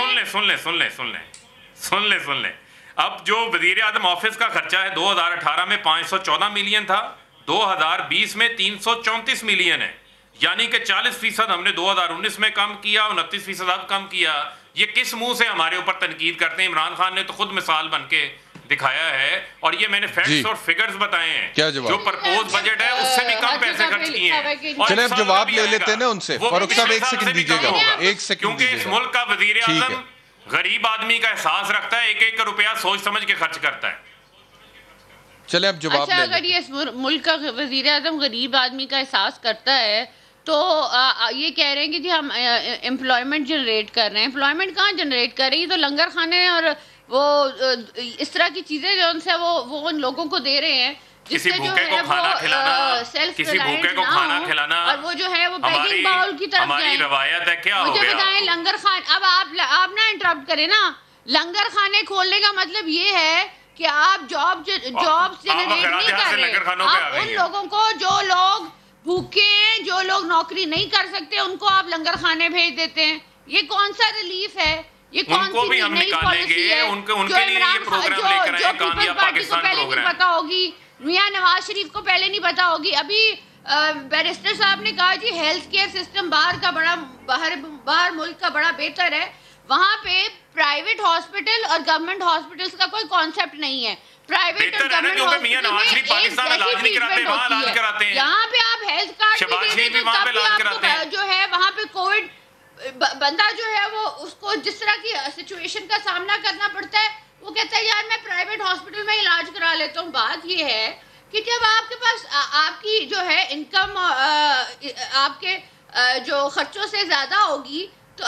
سن لیں. اب جو وزیر اعظم آفس کا خرچہ ہے 2018 میں 514 ملین تھا، 2020 میں 334 ملین ہے، یعنی کہ 40% ہم نے 2019 میں کم کیا، 29% اب کم کیا. یہ کس منہ سے ہمارے اوپر تنقید کرتے ہیں؟ عمران خان نے تو خود مثال بن کے دکھایا ہے، اور یہ میں نے فیکٹس اور فگرز بتائے ہیں. کیا جواب؟ جو پرپوز بجٹ ہے اس سے بھی کم پیسے خرچ کیے ہیں. چلیں اب جواب لے لیتے ہیں نا ان سے. فاروق صاحب ایک سیکنڈ دیجیے گا، ایک سیکنڈ کیونکہ دیجیے اس گا. ملک کا وزیر اعظم غریب آدمی کا احساس رکھتا ہے، ایک ایک روپیہ سوچ سمجھ کے خرچ کرتا ہے. چلیں اب جواب اچھا لے اگر لیں. یہ اس ملک کا وزیر اعظم غریب آدمی کا احساس کرتا ہے تو یہ کہہ رہے ہیں کہ جی ہم امپلائمنٹ جنریٹ کر رہے ہیں. امپلائمنٹ کہاں جنریٹ کر رہی ہے؟ تو لنگر خانے اور وہ اس طرح کی چیزیں جو ان سے وہ ان لوگوں کو دے رہے ہیں جس کسی سے جو بھوکے کو ہے کھانا وہ کھلانا، سیلف کسی بھوکے ریلائنٹ کو نہ کھانا ہوں کھلانا اور وہ جو ہے وہ بیگنگ باؤل کی طرف ہماری جائیں. روایت ہے. کیا ہو مجھے گیا؟ بتائیں لنگر خان، اب آپ نہ انٹرپٹ کریں نا. لنگر خانے کھولنے کا مطلب یہ ہے کہ آپ جاب جنریٹ نہیں کر رہے. آپ ان لوگوں کو جو لوگ بھوکے ہیں، جو لوگ نوکری نہیں کر سکتے، ان کو آپ لنگر خانے بھیج دیتے ہیں. یہ کون سا ریلیف ہے؟ یہ کون سی نئی پالیسی ہے جو عمران خان جو پیپلز پارٹی کو پہلے نہیں پتا ہوگی، میاں نواز شریف کو پہلے نہیں پتا ہوگی؟ ابھی بیرسٹر صاحب نے کہا جی ہیلتھ کیئر سسٹم باہر ملک کا بڑا بہتر ہے. وہاں پہ پرائیویٹ ہاسپٹل اور گورنمنٹ ہاسپٹلز کا کوئی کانسیپٹ نہیں ہے. پرائیویٹ اور گورنمنٹ ہاسپٹل میں ایک جیسی ٹریٹمنٹ ہوتی ہے. یہاں پہ آپ ہیلتھ کارڈ بھی دے دیں تو تب بھی آپ کو جو ہے وہاں پہ کووڈ بندہ جو ہے وہ اس کو جس طرح کی سچویشن کا سامنا کرنا پڑتا ہے، وہ کہتا ہے یار میں پرائیویٹ ہاسپٹل میں علاج کرا لیتا ہوں. بات یہ ہے کہ جب آپ کے پاس آپ کی جو ہے انکم آپ کے جو خرچوں سے زیادہ ہوگی تو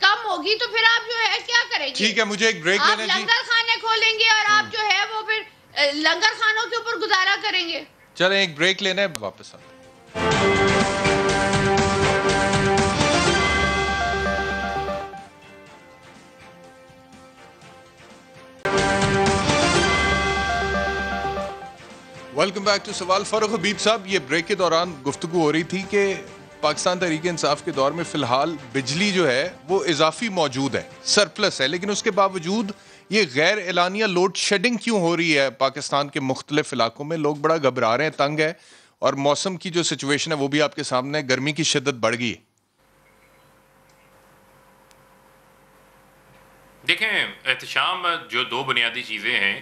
کم ہوگی تو پھر آپ جو ہے کیا کریں گے؟ ٹھیک ہے، مجھے ایک بریک آپ لینا. لنگر خانے کھولیں گے اور آپ جو ہے وہ پھر لنگر خانوں کے اوپر گزارا کریں گے. چلیں ایک بریک لینا ہے، واپس آتے ہیں. ویلکم بیک ٹو سوال. فاروق حبیب صاحب، یہ بریک کے دوران گفتگو ہو رہی تھی کہ پاکستان تحریک انصاف کے دور میں فی الحال بجلی جو ہے وہ اضافی موجود ہے، سرپلس ہے، لیکن اس کے باوجود یہ غیر اعلانیہ لوڈ شیڈنگ کیوں ہو رہی ہے پاکستان کے مختلف علاقوں میں؟ لوگ بڑا گھبرا رہے ہیں، تنگ ہے، اور موسم کی جو سچویشن ہے وہ بھی آپ کے سامنے ہے، گرمی کی شدت بڑھ گئی ہے. دیکھیں احتشام، جو دو بنیادی چیزیں ہیں،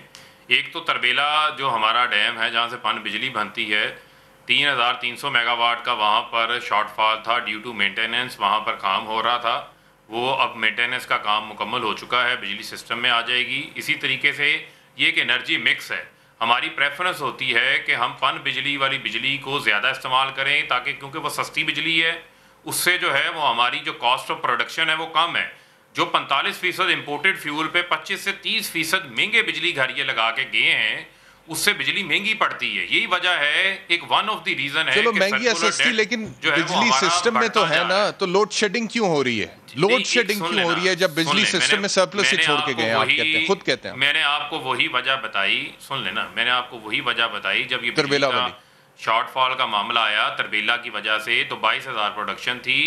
ایک تو تربیلا جو ہمارا ڈیم ہے جہاں سے پن بجلی بنتی ہے، 3300 میگا واٹ کا وہاں پر شارٹ فال تھا ڈیو ٹو مینٹیننس. وہاں پر کام ہو رہا تھا، وہ اب مینٹیننس کا کام مکمل ہو چکا ہے، بجلی سسٹم میں آ جائے گی. اسی طریقے سے یہ ایک انرجی مکس ہے. ہماری پریفرنس ہوتی ہے کہ ہم پن بجلی والی بجلی کو زیادہ استعمال کریں، تاکہ کیونکہ وہ سستی بجلی ہے، اس سے جو ہے وہ ہماری جو کاسٹ آف پروڈکشن ہے وہ کم ہے. جو 45% امپورٹڈ فیول پہ 25 سے 30% مہنگے بجلی گھر یہ لگا کے گئے ہیں، اس سے بجلی مہنگی پڑتی ہے. یہی وجہ ہے، ایک ون آف دی ریزن ہے. چلو مہنگی ہے، سستی، لیکن بجلی سسٹم میں تو ہے نا، تو لوڈ شیڈنگ کیوں ہو رہی ہے؟ لوڈ شیڈنگ کیوں ہو رہی ہے جب بجلی سسٹم میں سرپلس ہی چھوڑ کے گئے ہیں؟ آپ کہتے ہیں، خود کہتے ہیں. میں نے آپ کو وہی وجہ بتائی، سن لینا، میں نے آپ کو وہی وجہ بتائی جب یہ تربیلا بجلی کا والی شارٹ فال کا معاملہ آیا تربیلا کی وجہ سے، تو 22,000 پروڈکشن تھی،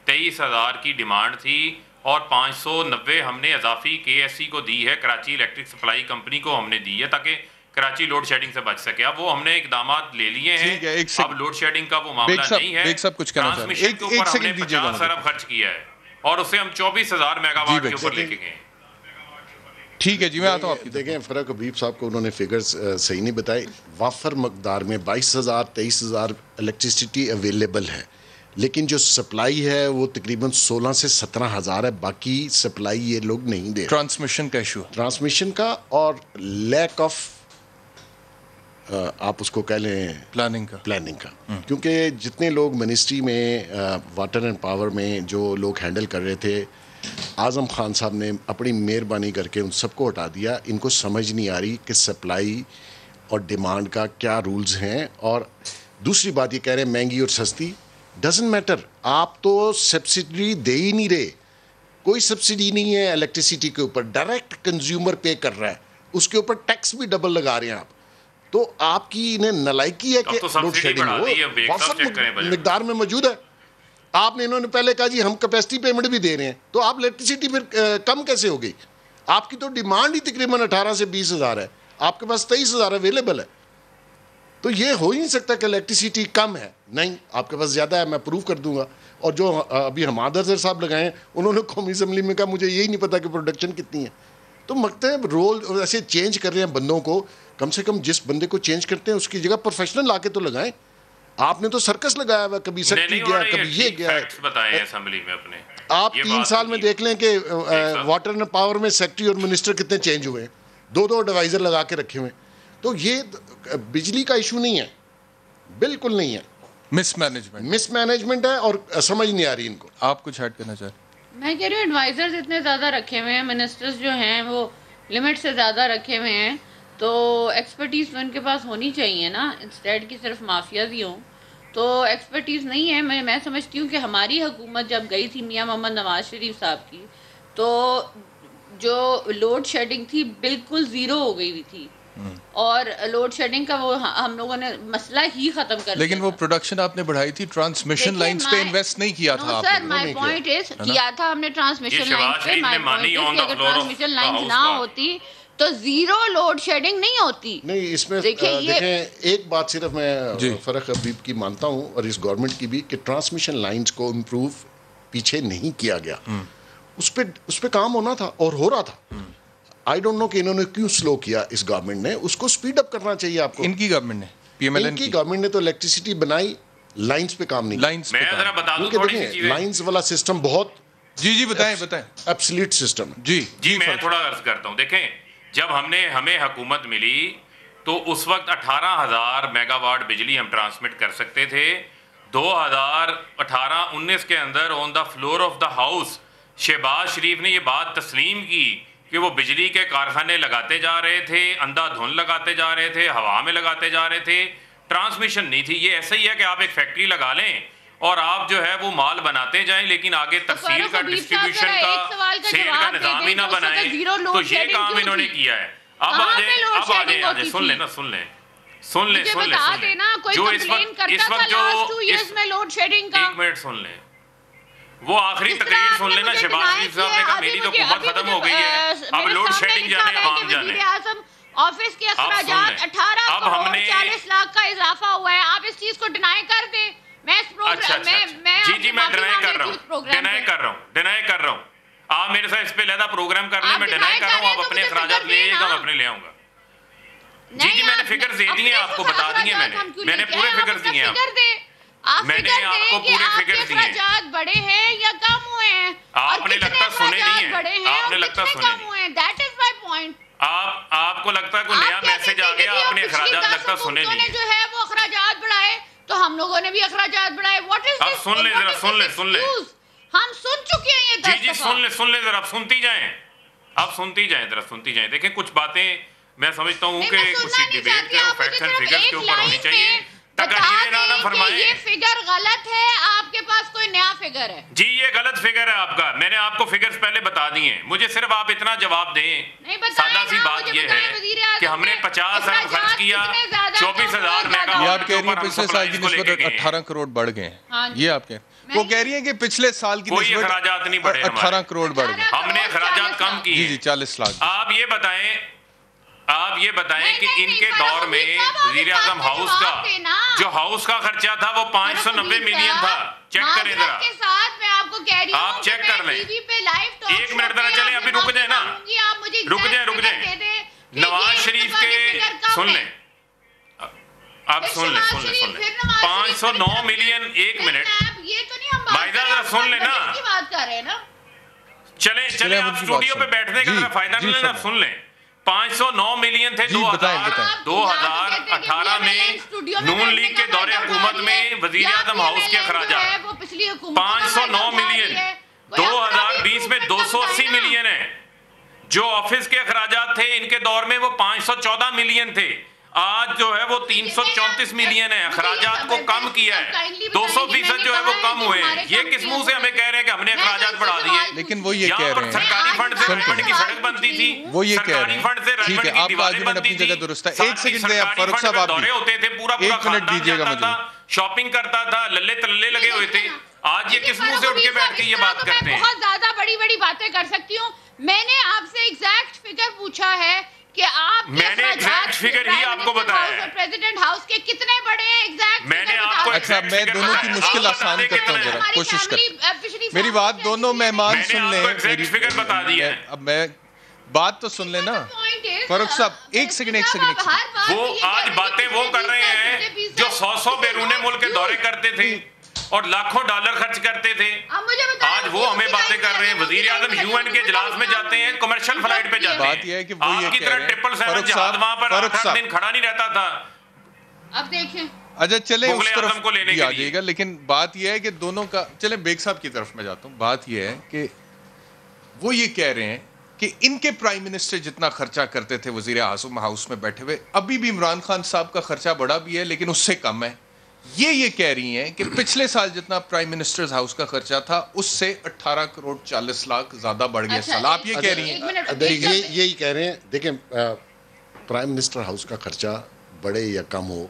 23,000 کی ڈیمانڈ تھی، اور 590 ہم نے اضافی کے ایس سی کو دی ہے، کراچی الیکٹرک سپلائی کمپنی کو ہم نے دی ہے، تاکہ کراچی لوڈ شیڈنگ سے بچ سکے. اب وہ ہم نے اقدامات لے لیے ہیں. اب لوڈ شیڈنگ کا وہ معاملہ نہیں ہے. ٹرانسمیشن کے اوپر ہم نے 50 ارب خرچ کیا ہے، اور اسے ہم 24,000 میگا واٹ کے اوپر لے کے گئے. ٹھیک ہے جی، میں آتا ہوں آپ کی. دیکھیں فاروق حبیب صاحب کو انہوں نے فگرز صحیح نہیں بتائے. وافر مقدار میں 22,000 23,000 الیکٹریسٹی اویلیبل ہے، لیکن جو سپلائی ہے وہ تقریباً 16 سے 17,000 ہے. باقی سپلائی یہ لوگ نہیں دے. ٹرانسمیشن کا ایشو، ٹرانسمیشن کا، اور لیک آف آپ اس کو کہہ لیں پلاننگ کا. کیونکہ جتنے لوگ منسٹری میں واٹر اینڈ پاور میں جو لوگ ہینڈل کر رہے تھے، اعظم خان صاحب نے اپنی مہربانی کر کے ان سب کو ہٹا دیا. ان کو سمجھ نہیں آ رہی کہ سپلائی اور ڈیمانڈ کا کیا رولز ہیں. اور دوسری بات یہ کہہ رہے ہیں مہنگی اور سستی، ڈزنٹ میٹر. آپ تو سبسڈی دے ہی نہیں رہے، کوئی سبسڈی نہیں ہے الیکٹریسٹی کے اوپر، ڈائریکٹ کنزیومر پے کر رہا ہے، اس کے اوپر ٹیکس بھی ڈبل لگا رہے ہیں آپ. تو آپ کی انہیں نالائکی ہے کہ لوڈ شیڈنگ ہو، واسط مقدار میں موجود ہے. آپ نے انہوں نے پہلے کہا جی ہم کیپیسٹی پیمنٹ بھی دے رہے ہیں، تو آپ الیکٹریسٹی پھر کم کیسے ہو گئی؟ آپ کی تو ڈیمانڈ ہی تقریباً 18 سے 20 ہزار ہے، آپ کے پاس 23 ہزار اویلیبل ہے. تو یہ ہو ہی نہیں سکتا کہ الیکٹریسٹی کم ہے. نہیں، آپ کے پاس زیادہ ہے، میں پروف کر دوں گا. اور جو ابھی حماد اظہر صاحب لگائے ہیں، انہوں نے قومی اسمبلی میں کہا مجھے یہی نہیں پتا کہ پروڈکشن کتنی ہے. تو مکتب رول ایسے چینج کر رہے ہیں بندوں کو، کم سے کم جس بندے کو چینج کرتے ہیں اس کی جگہ پروفیشنل لا کے تو لگائیں. آپ نے تو سرکس لگایا ہوا، کبھی سیکٹری گیا، کبھی یہ گیا. آپ 3 سال میں دیکھ لیں کہ واٹر اینڈ پاور میں سیکٹری اور منسٹر کتنے چینج ہوئے ہیں، 2 ایڈوائزر لگا کے رکھے ہوئے ہیں. تو یہ بجلی کا ایشو نہیں ہے، بالکل نہیں ہے، مس مینجمنٹ ہے اور سمجھ نہیں آ رہی ان کو. آپ کچھ ایڈ کرنا چاہیں؟ میں کہہ رہی ہوں ایڈوائزرز اتنے زیادہ رکھے ہوئے ہیں، منسٹرز جو ہیں وہ لمٹ سے زیادہ رکھے ہوئے ہیں، تو ایکسپرٹیز تو ان کے پاس ہونی چاہیے نا، انسٹیڈ کی صرف مافیاز ہی ہوں. تو ایکسپرٹیز نہیں ہے. میں سمجھتی ہوں کہ ہماری حکومت جب گئی تھی میاں محمد نواز شریف صاحب کی، تو جو لوڈ شیڈنگ تھی بالکل زیرو ہو گئی ہوئی تھی، اور لوڈ شیڈنگ کا وہ ہم لوگوں نے مسئلہ ہی ختم کر دیا. لیکن وہ پروڈکشن آپ نے بڑھائی تھی، ٹرانسمیشن لائنز پہ انویسٹ نہیں کیا تھا آپ نے. سر مائی پوائنٹ از کیا تھا ہم نے ٹرانسمیشن لائنز پہ. مائی پوائنٹ از کہ اگر ٹرانسمیشن لائنز نہ ہوتی تو زیرو لوڈ شیڈنگ نہیں ہوتی. نہیں، اس میں دیکھیں ایک بات صرف میں فرق حبیب کی مانتا ہوں اور اس گورنمنٹ کی بھی، کہ ٹرانسمیشن لائنز کو امپروو پیچھے نہیں کیا گیا. اس پہ کام ہونا تھا اور ہو رہا تھا. آئی ڈونٹ نو کہ انہوں نے کیوں سلو کیا. اس گورنمنٹ نے اس کو سپیڈ اپ کرنا چاہیے آپ کو. ان کی گورنمنٹ نے، پی ایم ایل این کی گورنمنٹ نے تو الیکٹریسٹی بنائی، لائنز پہ کام نہیں. لائنز میں ذرا بتا دوں تھوڑی سی چیزیں. لائنز والا سسٹم بہت جی بتائیں ایبسلیٹ سسٹم ہے. جی میں تھوڑا عرض کرتا ہوں. دیکھیں، جب ہمیں حکومت ملی تو اس وقت 18,000 میگا واٹ بجلی ہم ٹرانسمٹ کر سکتے تھے. 2018-19 کے اندر on the floor of the house Shehbaz Sharif نے یہ بات تسلیم کی کہ وہ بجلی کے کارخانے لگاتے جا رہے تھے، اندھا دھند لگاتے جا رہے تھے، ہوا میں لگاتے جا رہے تھے، ٹرانسمیشن نہیں تھی. یہ ایسا ہی ہے کہ آپ ایک فیکٹری لگا لیں اور آپ جو ہے وہ مال بناتے جائیں، لیکن آگے تفصیل کا، ڈسٹریبیوشن کا، سیل کا نظام ہی نہ بنائیں. تو یہ کام انہوں نے کیا ہے. اب آ جائیں سن لیں جو اس وقت جو ایک منٹ سن لیں، وہ آخری تقریر سن لینا. شہباز شریف صاحب نے کہا میری تو حکومت ختم ہو گئی ہے، اب لوڈ شیڈنگ جانے، عوام جانے. آفس کے اخراجات 1840 لاکھ کا اضافہ ہوا ہے. آپ اس چیز کو ڈینائی کر دیں. میں ڈینائی کر رہا ہوں. آپ میرے ساتھ اس پہ لہذا پروگرام کر لیں. میں ڈینائی کر رہا ہوں، آپ اپنے اخراجات لے آئیے گا، میں اپنے لے آؤں گا. جی میں نے فگر دے دی ہیں آپ کو، بتا دیے میں نے پورے فگر دیے ہیں. میں نے آپ کو پورے فگر دیے ہیں. اخراجات بڑے ہیں یا کم ہوئے ہیں؟ آپ نے لگتا سنے نہیں ہیں، آپ نے لگتا سنے نہیں. That is my point. آپ کو لگتا ہے کوئی نیا میسج آ گیا، آپ نے اخراجات لگتا سنے نہیں. جو ہے وہ اخراجات بڑھائے تو ہم لوگوں نے بھی اخراجات بڑھائے. واٹ از اب سن لیں ذرا، سن لیں. ہم سن چکے ہیں یہ. جی سن لیں ذرا، سنتی جائیں ذرا. دیکھیں کچھ باتیں میں سمجھتا ہوں کہ کچھ ڈیبیٹ کے فیکٹس اینڈ فگرز کے اوپر ہونی چاہیے. تقریر نہ فرمائیں. یہ فگر غلط ہے، آپ کے پاس کوئی نیا فگر ہے. جی یہ غلط فگر ہے آپ کا. میں نے آپ کو فگرز پہلے بتا دیے ہیں. مجھے صرف آپ اتنا جواب دیں. سادہ سی بات یہ ہے کہ ہم نے 50 ارب خرچ کیا، 24,000 میگا واٹ. آپ کہہ رہی ہیں پچھلے سال کی نسبت 18 کروڑ بڑھ گئے ہیں. یہ آپ کہہ وہ کہہ رہی ہیں کہ پچھلے سال کی کوئی اخراجات نہیں بڑھے، 18 کروڑ بڑھ گئے. ہم نے اخراجات کم کیے. جی 40 لاکھ. آپ یہ بتائیں کہ ان کے دور میں وزیر اعظم ہاؤس کا جو ہاؤس کا خرچہ تھا وہ 590 ملین تھا. چیک کریں ذرا، آپ چیک کر لیں. 1 منٹ ذرا چلیں، ابھی رک جائیں نا، رک جائیں. نواز شریف کے سن لیں، آپ سن لیں 509 ملین. 1 منٹ مائدہ ذرا سن لیں نا. چلیں آپ اسٹوڈیو پہ بیٹھنے کا فائدہ نہیں لینا، سن لیں. 509 ملین تھے 2018 میں نون لیگ کے دور حکومت میں وزیر اعظم ہاؤس کے اخراجات 509 ملین. 2020 میں 280 ملین ہیں. جو آفس کے اخراجات تھے ان کے دور میں وہ 514 ملین تھے. آج جو ہے وہ 334 ملین ہے، اخراجات کو کم کیا ہے، 200% جو ہے وہ کم ہوئے ہیں. یہ کس منہ سے ہمیں کہہ رہے ہیں کہ ہم نے اخراجات بڑھا دیے؟ لیکن وہ یہ کہہ رہے ہیں سرکاری فنڈ سے ریمنڈ کی سڑک بنتی تھی، وہ یہ کہہ رہے سرکاری فنڈ سے ہیں ٹھیک ہے، ریمنڈ کی آپ کا دیواریں آرگومنٹ بنتی اپنی جگہ تھی، درست ہے. ایک سیکنڈ دیں آپ فاروق صاحب، آپ دورے ہوتے تھے، پورا ایک منٹ خاندان دیجیے گا جاتا مجھے. تھا، شاپنگ کرتا تھا، للے تلے لگے ہوئے تھے. آج یہ کس منہ سے اٹھ کے بیٹھ کے یہ بات کرتے ہیں؟ بہت زیادہ بڑی بڑی باتیں کر سکتی ہوں. میں نے آپ سے ایگزیکٹ فگر پوچھا ہے کہ آپ میں نے ایگزیکٹ فگر ہی آپ کو بتایا ہے. پریزیڈنٹ ہاؤس کے کتنے بڑے ہیں ایگزیکٹ؟ میں نے آپ کو اچھا میں دونوں کی مشکل آسان کرتا ہوں، ذرا کوشش کرتا میری بات دونوں مہمان سن لیں. میری فگر بتا دی ہے. اب میں بات تو سن لیں نا فاروق صاحب. ایک سیکنڈ وہ آج باتیں وہ کر رہے ہیں جو 100 بیرون ملک کے دورے کرتے تھے اور لاکھوں ڈالر خرچ کرتے تھے. آج وہ ہمیں باتیں کر رہے ہیں. وزیر اعظم یو این کے اجلاس میں جاتے ہیں، کمرشل فلائٹ پہ جاتے بات یہ ہے کہ وہ ہیں. یہ آپ کی کہہ رہے طرح ہیں 777 جہاز وہاں پر 8 دن کھڑا نہیں رہتا تھا. اب دیکھیں اچھا چلیں اس مغل طرف اعظم کو لینے بھی کے آ لیے. جائے گا، لیکن بات یہ ہے کہ دونوں کا چلیں بیگ صاحب کی طرف میں جاتا ہوں. بات یہ ہے کہ وہ یہ کہہ رہے ہیں کہ ان کے پرائم منسٹر جتنا خرچہ کرتے تھے وزیر اعظم ہاؤس میں بیٹھے ہوئے، ابھی بھی عمران خان صاحب کا خرچہ بڑا بھی ہے لیکن اس سے کم ہے. یہ کہہ رہی ہیں کہ پچھلے سال جتنا پرائم منسٹرز ہاؤس کا خرچہ تھا اس سے 18 کروڑ 40 لاکھ زیادہ بڑھ گیا سال. آپ یہ کہہ رہی ہیں یہی کہہ رہے ہیں. دیکھیں پرائم منسٹر ہاؤس کا خرچہ بڑھے یا کم ہو،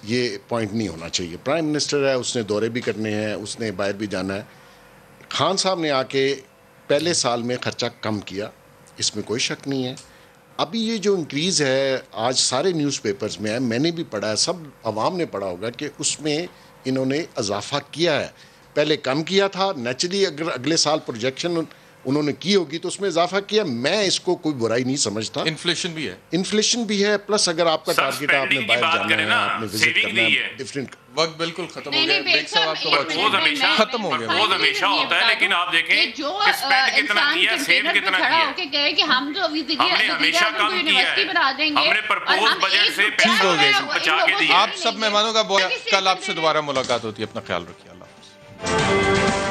یہ پوائنٹ نہیں ہونا چاہیے. پرائم منسٹر ہے، اس نے دورے بھی کرنے ہیں، اس نے باہر بھی جانا ہے. خان صاحب نے آ کے پہلے سال میں خرچہ کم کیا، اس میں کوئی شک نہیں ہے. ابھی یہ جو انکریز ہے آج سارے نیوز پیپرز میں ہے، میں نے بھی پڑھا ہے، سب عوام نے پڑھا ہوگا کہ اس میں انہوں نے اضافہ کیا ہے. پہلے کم کیا تھا، نیچرلی اگر اگلے سال پروجیکشن انہوں نے کی ہوگی تو اس میں اضافہ کیا. میں اس کو کوئی برائی نہیں سمجھتا. انفلیشن بھی ہے، انفلیشن بھی ہے، پلس اگر آپ کا ٹارگیٹ آپ نے باہر جانا ہے، آپ نے وزٹ کرنا ہے، ڈفرینٹ وقت بالکل ختم ہو گیا. بیگ صاحب آپ کا پرپوز ہمیشہ ختم ہو گیا. پرپوز ہمیشہ ہوتا ہے، لیکن آپ دیکھیں کہ اسپینڈ کتنا کیا، سیو کتنا کیا. ہم جو ہم نے ہمیشہ کم کیا ہے. ہم نے پرپوز بجٹ سے ٹھیک ہو گیا. بچا کے دیا. آپ سب مہمانوں کا بہت کل آپ سے دوبارہ ملاقات ہوتی ہے. اپنا خیال رکھیے. اللہ حافظ.